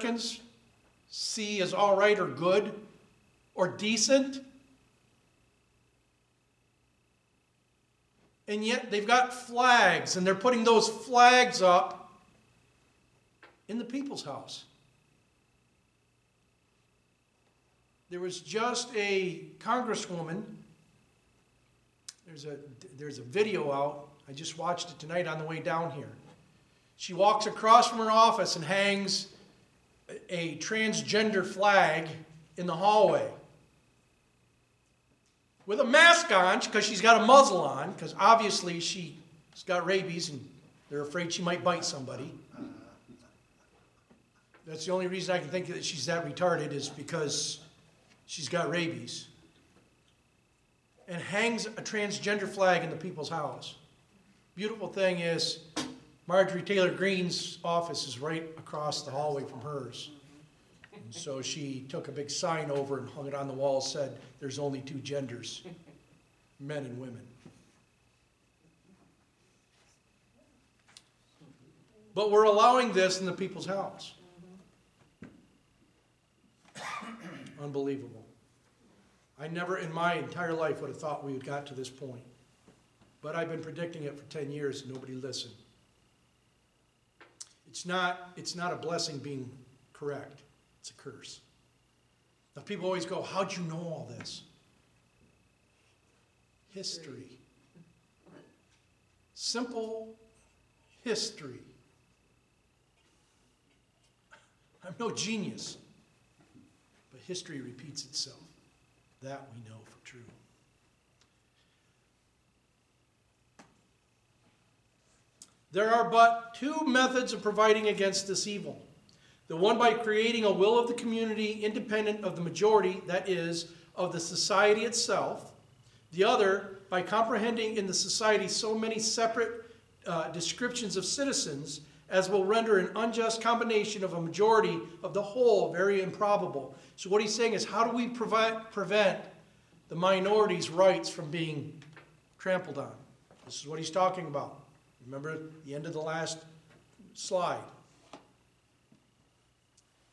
Americans see as all right or good or decent. And yet they've got flags, and they're putting those flags up in the people's house. There was just a congresswoman. There's a video out. I just watched it tonight on the way down here. She walks across from her office and hangs a transgender flag in the hallway with a mask on because she's got a muzzle on, because obviously she's got rabies and they're afraid she might bite somebody. That's the only reason I can think that she's that retarded, is because she's got rabies. And hangs a transgender flag in the people's house. Beautiful thing is, Marjorie Taylor Greene's office is right across the hallway from hers. And so she took a big sign over and hung it on the wall, said, "There's only two genders, men and women." But we're allowing this in the people's house. Unbelievable. I never in my entire life would have thought we would got to this point. But I've been predicting it for 10 years and nobody listened. It's not a blessing being correct. It's a curse. Now people always go, "How'd you know all this?" History. Simple history. I'm no genius, but history repeats itself. That we know for true. There are but two methods of providing against this evil. The one by creating a will of the community independent of the majority, that is, of the society itself. The other by comprehending in the society so many separate descriptions of citizens as will render an unjust combination of a majority of the whole very improbable. So what he's saying is, how do we prevent the minority's rights from being trampled on? This is what he's talking about. Remember the end of the last slide.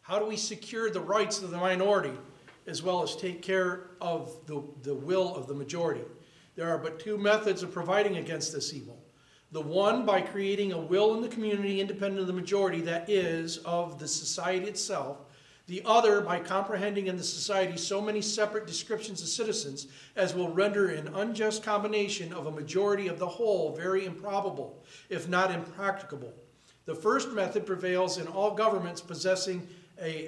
How do we secure the rights of the minority as well as take care of the will of the majority? There are but two methods of providing against this evil. The one by creating a will in the community independent of the majority, that is, of the society itself. The other by comprehending in the society so many separate descriptions of citizens as will render an unjust combination of a majority of the whole very improbable, if not impracticable. The first method prevails in all governments possessing a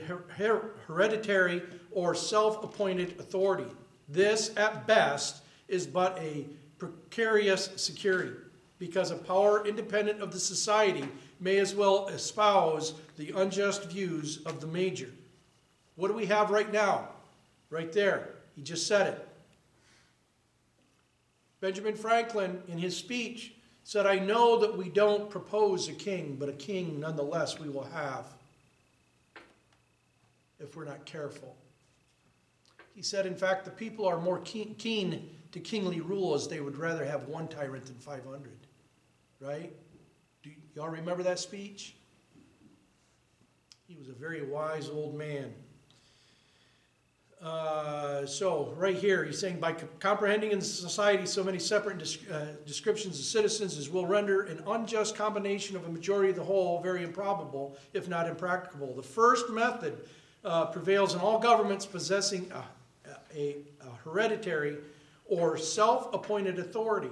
hereditary or self-appointed authority. This, at best, is but a precarious security, because a power independent of the society may as well espouse the unjust views of the major. What do we have right now? Right there. He just said it. Benjamin Franklin, in his speech, said, "I know that we don't propose a king, but a king nonetheless we will have if we're not careful." He said, in fact, the people are more keen to kingly rule as they would rather have one tyrant than 500. Right? Do y'all remember that speech? He was a very wise old man. So right here, he's saying, by comprehending in society so many separate descriptions of citizens as will render an unjust combination of a majority of the whole very improbable, if not impracticable. The first method prevails in all governments possessing a hereditary or self-appointed authority.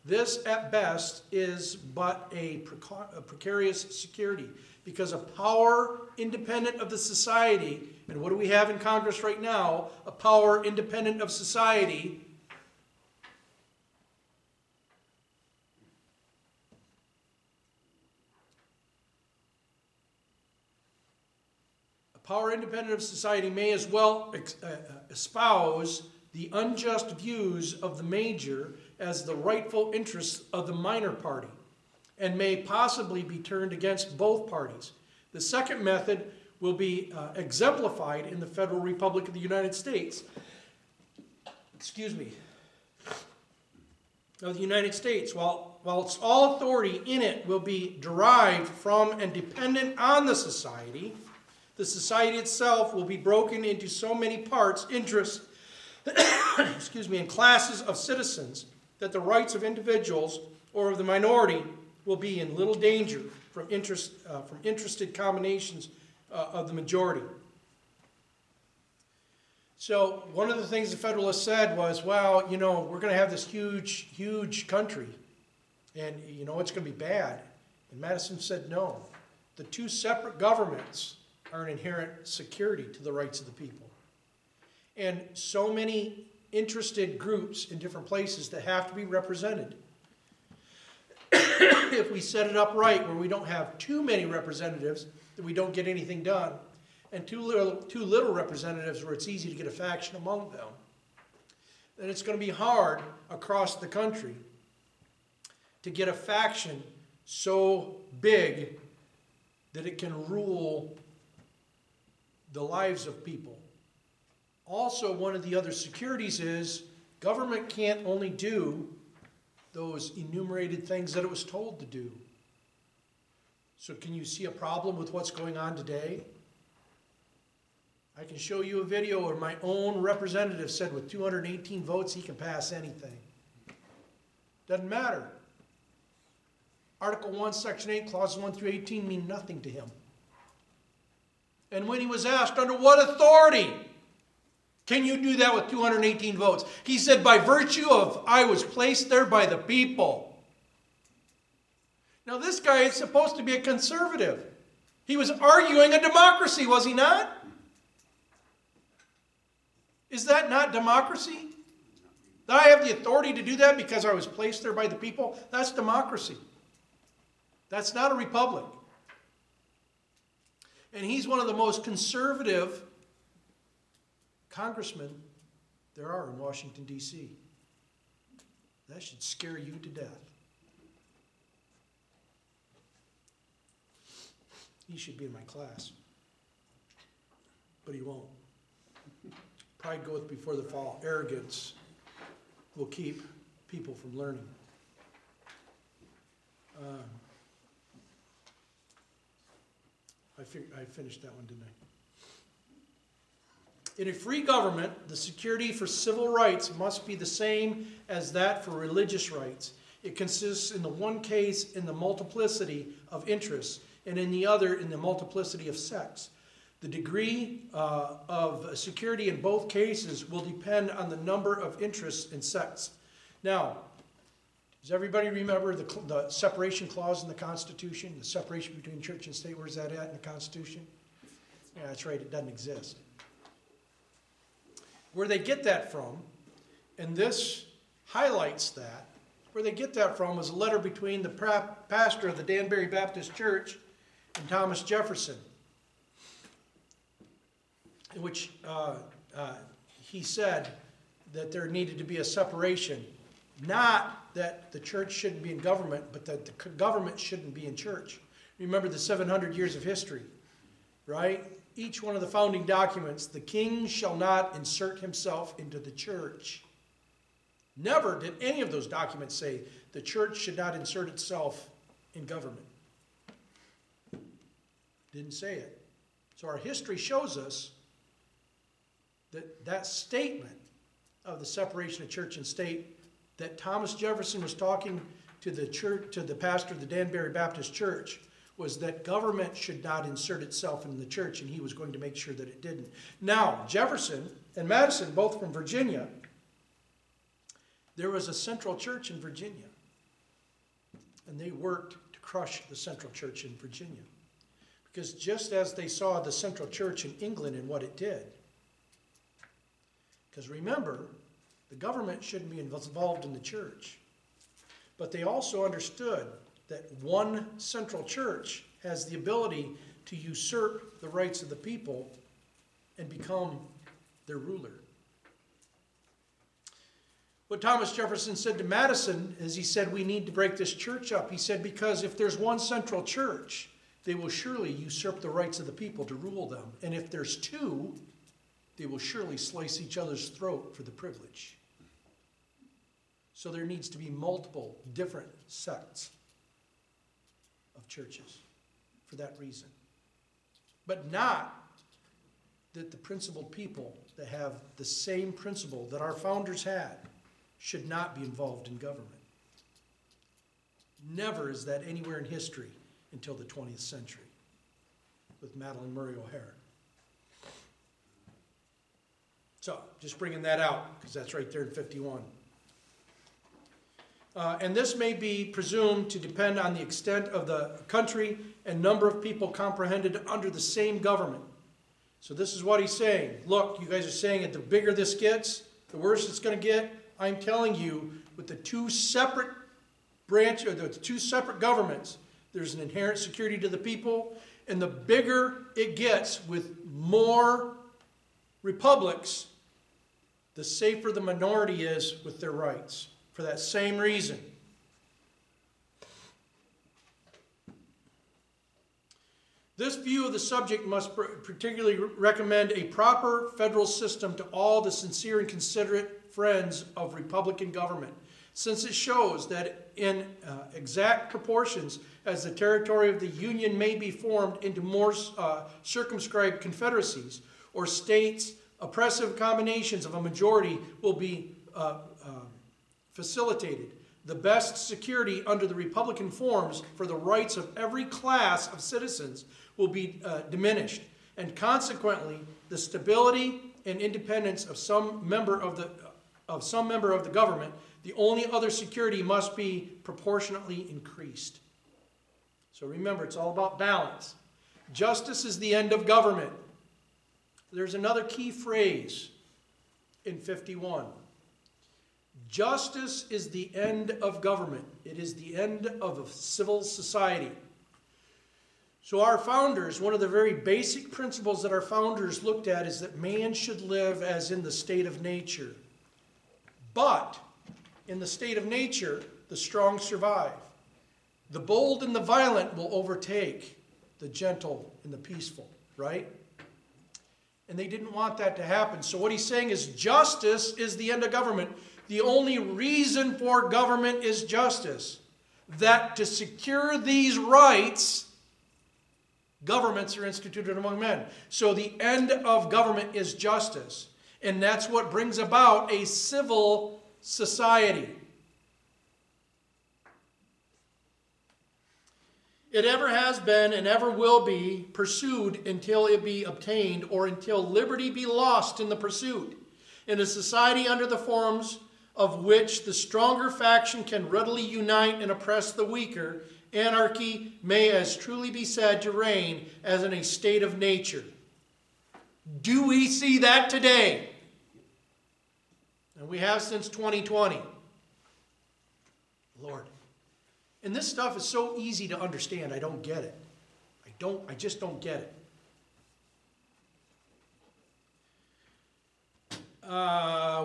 This, at best, is but a precarious security, because a power independent of the society, and what do we have in Congress right now? A power independent of society. A power independent of society may as well espouse the unjust views of the major as the rightful interests of the minor party, and may possibly be turned against both parties. The second method will be exemplified in the Federal Republic of the United States. Of the United States, while all authority in it will be derived from and dependent on the society, The society itself will be broken into so many parts, interests, and classes of citizens that the rights of individuals or of the minority will be in little danger from interested combinations of the majority. So one of the things the Federalist said was, well, we're going to have this huge, huge country, and it's going to be bad. And Madison said, no. The two separate governments are an inherent security to the rights of the people. And so many interested groups in different places that have to be represented. If we set it up right, where we don't have too many representatives, that we don't get anything done, and too little representatives where it's easy to get a faction among them, then it's going to be hard across the country to get a faction so big that it can rule the lives of people. Also, one of the other securities is government can't only do those enumerated things that it was told to do. So can you see a problem with what's going on today? I can show you a video where my own representative said with 218 votes he can pass anything. Doesn't matter. Article 1, Section 8, Clauses 1 through 18 mean nothing to him. And when he was asked, under what authority can you do that with 218 votes? He said, by virtue of I was placed there by the people. Now this guy is supposed to be a conservative. He was arguing a democracy, was he not? Is that not democracy? That I have the authority to do that because I was placed there by the people? That's democracy. That's not a republic. And he's one of the most conservative congressmen there are in Washington, D.C. That should scare you to death. He should be in my class. But he won't. Pride goeth before the fall. Arrogance will keep people from learning. I finished that one, didn't I? In a free government, the security for civil rights must be the same as that for religious rights. It consists in the one case in the multiplicity of interests, and in the other in the multiplicity of sects. The degree of security in both cases will depend on the number of interests and sects. Now, does everybody remember the separation clause in the Constitution? The separation between church and state, where's that at in the Constitution? Yeah, that's right, it doesn't exist. Where they get that from, and this highlights that, where they get that from was a letter between the pastor of the Danbury Baptist Church and Thomas Jefferson, in which he said that there needed to be a separation, not that the church shouldn't be in government, but that the government shouldn't be in church. Remember the 700 years of history, right? Each one of the founding documents, the king shall not insert himself into the church. Never did any of those documents say the church should not insert itself in government. Didn't say it. So our history shows us that that statement of the separation of church and state that Thomas Jefferson was talking to the church, to the pastor of the Danbury Baptist Church, was that government should not insert itself in the church, and he was going to make sure that it didn't. Now, Jefferson and Madison, both from Virginia, there was a central church in Virginia, and they worked to crush the central church in Virginia. Because just as they saw the central church in England and what it did, because remember, the government shouldn't be involved in the church, but they also understood that one central church has the ability to usurp the rights of the people and become their ruler. What Thomas Jefferson said to Madison is he said, we need to break this church up. He said, because if there's one central church, they will surely usurp the rights of the people to rule them. And if there's two, they will surely slice each other's throat for the privilege. So there needs to be multiple different sects of churches for that reason. But not that the principled people that have the same principle that our founders had should not be involved in government. Never is that anywhere in history until the 20th century with Madalyn Murray O'Hair. So, just bringing that out, because that's right there in 51. And this may be presumed to depend on the extent of the country and number of people comprehended under the same government. So this is what he's saying. Look, you guys are saying that the bigger this gets, the worse it's going to get. I'm telling you, with the two separate the two separate governments, there's an inherent security to the people, and the bigger it gets with more republics, the safer the minority is with their rights. For that same reason. This view of the subject must particularly recommend a proper federal system to all the sincere and considerate friends of Republican government, since it shows that in exact proportions as the territory of the Union may be formed into more circumscribed confederacies or states, oppressive combinations of a majority will be facilitated. The best security under the Republican forms for the rights of every class of citizens will be diminished, and consequently, the stability and independence of some member of the government, the only other security must be proportionately increased. So remember, it's all about balance. Justice is the end of government. There's another key phrase in 51. Justice is the end of government. It is the end of a civil society. So our founders, one of the very basic principles that our founders looked at is that man should live as in the state of nature. But in the state of nature, the strong survive. The bold and the violent will overtake the gentle and the peaceful, right? And they didn't want that to happen. So what he's saying is justice is the end of government. The only reason for government is justice. That to secure these rights, governments are instituted among men. So the end of government is justice. And that's what brings about a civil society. It ever has been and ever will be pursued until it be obtained or until liberty be lost in the pursuit. In a society under the forms of which the stronger faction can readily unite and oppress the weaker, anarchy may as truly be said to reign as in a state of nature. Do we see that today? And we have since 2020. Lord. And this stuff is so easy to understand, I don't get it. I just don't get it.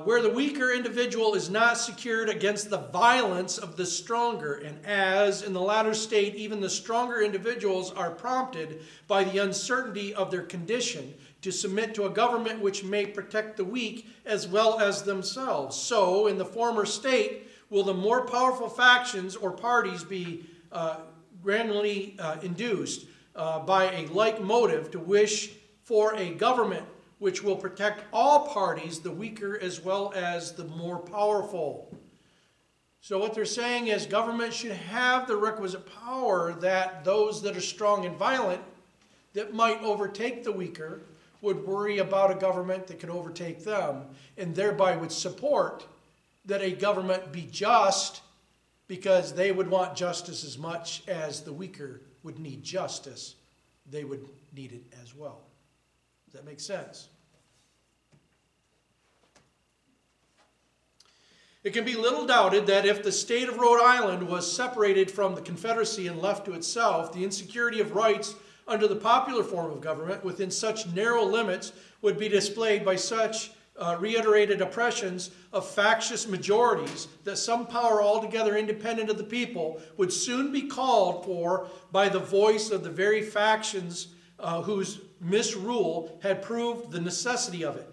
Where the weaker individual is not secured against the violence of the stronger, and as in the latter state even the stronger individuals are prompted by the uncertainty of their condition to submit to a government which may protect the weak as well as themselves, so in the former state will the more powerful factions or parties be randomly induced by a like motive to wish for a government which will protect all parties, the weaker as well as the more powerful. So what they're saying is government should have the requisite power that those that are strong and violent that might overtake the weaker would worry about a government that could overtake them, and thereby would support that a government be just, because they would want justice as much as the weaker would need justice. They would need it as well. Does that make sense? It can be little doubted that if the state of Rhode Island was separated from the Confederacy and left to itself, the insecurity of rights under the popular form of government within such narrow limits would be displayed by such reiterated oppressions of factious majorities that some power altogether independent of the people would soon be called for by the voice of the very factions whose misrule had proved the necessity of it.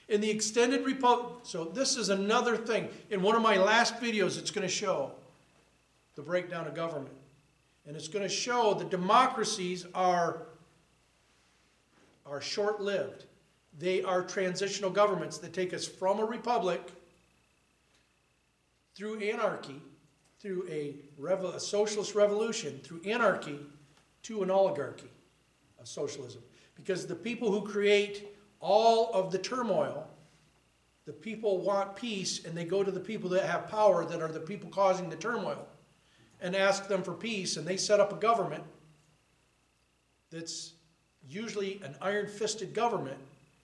In the extended republic, so this is another thing. In one of my last videos, it's going to show the breakdown of government. And it's going to show that democracies are short-lived. They are transitional governments that take us from a republic through anarchy, through a socialist revolution, through anarchy, to an oligarchy of socialism. Because the people who create all of the turmoil, the people want peace, and they go to the people that have power, that are the people causing the turmoil, and ask them for peace, and they set up a government that's usually an iron-fisted government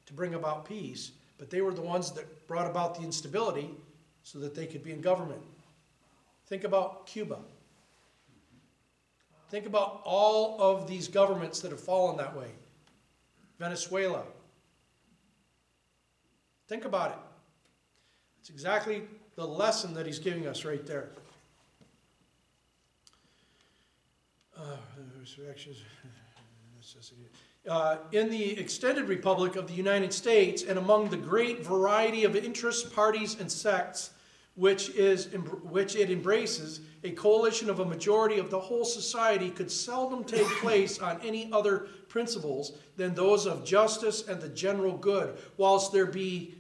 to bring about peace, but they were the ones that brought about the instability so that they could be in government. Think about Cuba. Think about all of these governments that have fallen that way. Venezuela. Think about it. It's exactly the lesson that he's giving us right there. In the extended Republic of the United States, and among the great variety of interests, parties, and sects which it embraces, a coalition of a majority of the whole society could seldom take place on any other principles than those of justice and the general good, whilst there being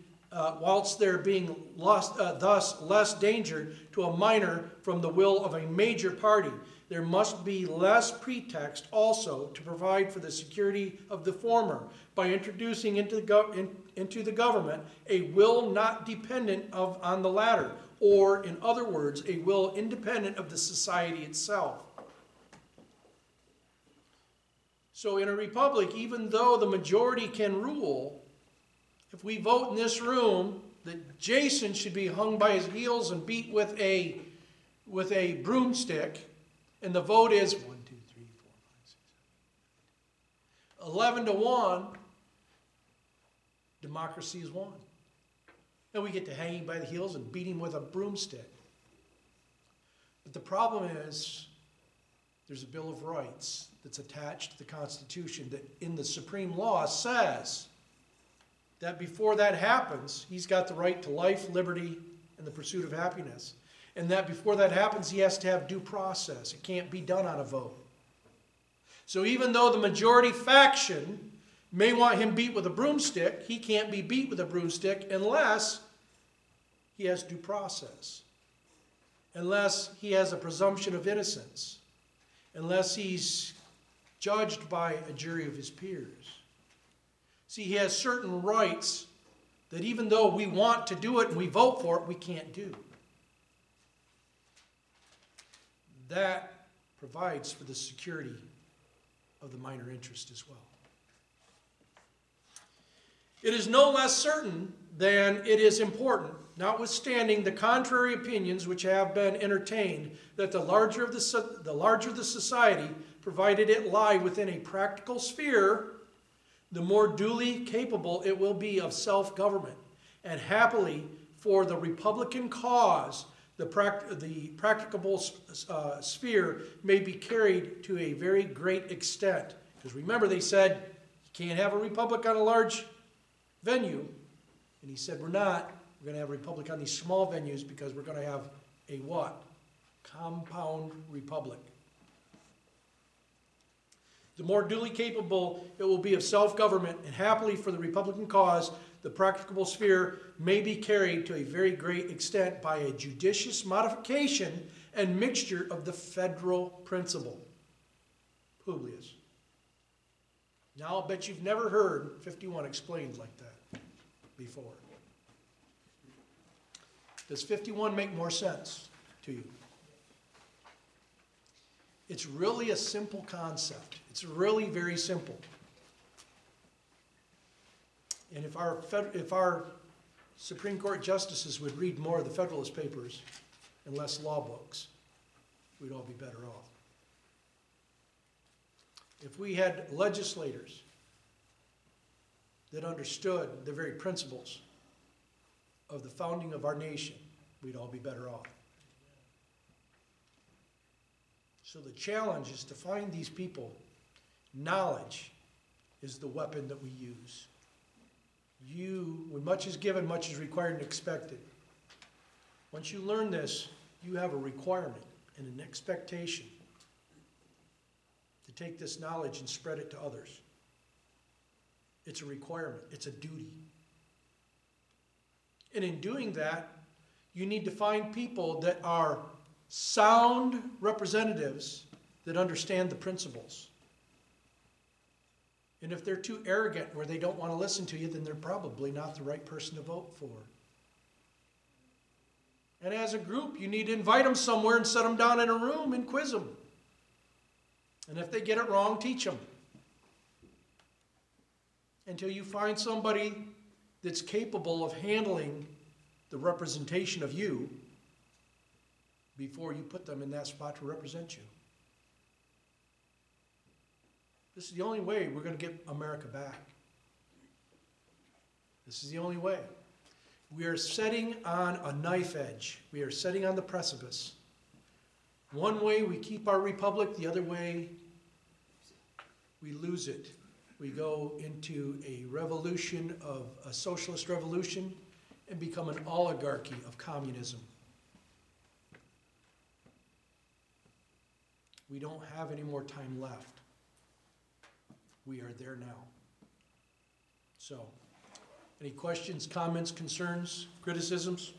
thus less danger to a minor from the will of a major party. There must be less pretext also to provide for the security of the former by introducing into the government a will not dependent on the latter, or in other words, a will independent of the society itself. So in a republic, even though the majority can rule, if we vote in this room that Jason should be hung by his heels and beat with a broomstick, and the vote is 1, 2, 3, 4, 5, 6, 7, 11 to 1, democracy is won. And we get to hang him by the heels and beat him with a broomstick. But the problem is, there's a Bill of Rights that's attached to the Constitution that in the supreme law says that before that happens, he's got the right to life, liberty, and the pursuit of happiness. And that before that happens, he has to have due process. It can't be done on a vote. So even though the majority faction may want him beat with a broomstick, he can't be beat with a broomstick unless he has due process, unless he has a presumption of innocence, unless he's judged by a jury of his peers. See, he has certain rights that even though we want to do it and we vote for it, we can't do. That provides for the security of the minor interest as well. It is no less certain than it is important, notwithstanding the contrary opinions which have been entertained, that the larger the society, provided it lie within a practical sphere, the more duly capable it will be of self-government. And happily for the Republican cause, the practicable sphere may be carried to a very great extent. Because remember, they said you can't have a republic on a large venue. And he said, we're not. We're going to have a republic on these small venues because we're going to have a what? Compound republic. The more duly capable it will be of self-government, and happily for the Republican cause, the practicable sphere may be carried to a very great extent by a judicious modification and mixture of the federal principle. Publius. Now, I'll bet you've never heard 51 explained like that before. Does 51 make more sense to you? It's really a simple concept. It's really very simple. And if our Supreme Court justices would read more of the Federalist Papers and less law books, we'd all be better off. If we had legislators that understood the very principles of the founding of our nation, we'd all be better off. So the challenge is to find these people. Knowledge is the weapon that we use. When much is given, much is required and expected. Once you learn this, you have a requirement and an expectation to take this knowledge and spread it to others. It's a requirement. It's a duty. And in doing that, you need to find people that are sound representatives that understand the principles. And if they're too arrogant where they don't want to listen to you, then they're probably not the right person to vote for. And as a group, you need to invite them somewhere and set them down in a room and quiz them. And if they get it wrong, teach them. Until you find somebody that's capable of handling the representation of you before you put them in that spot to represent you. This is the only way we're going to get America back. This is the only way. We are sitting on a knife edge. We are sitting on the precipice. One way we keep our republic, the other way we lose it. We go into a revolution of a socialist revolution and become an oligarchy of communism. We don't have any more time left. We are there now. So, any questions, comments, concerns, criticisms?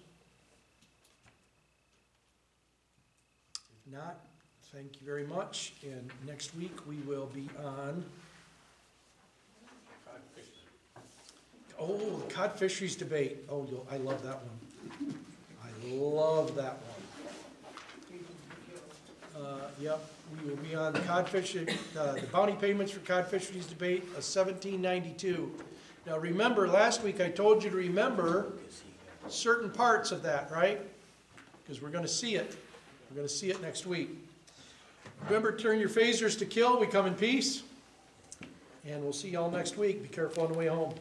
If not, thank you very much. And next week we will be on the cod fisheries debate. Oh, I love that one. I love that one. Yep, we will be on the codfish, the bounty payments for cod fisheries debate of 1792. Now remember, last week I told you to remember certain parts of that, right? Because we're going to see it. We're going to see it next week. Remember, turn your phasers to kill. We come in peace. And we'll see y'all next week. Be careful on the way home.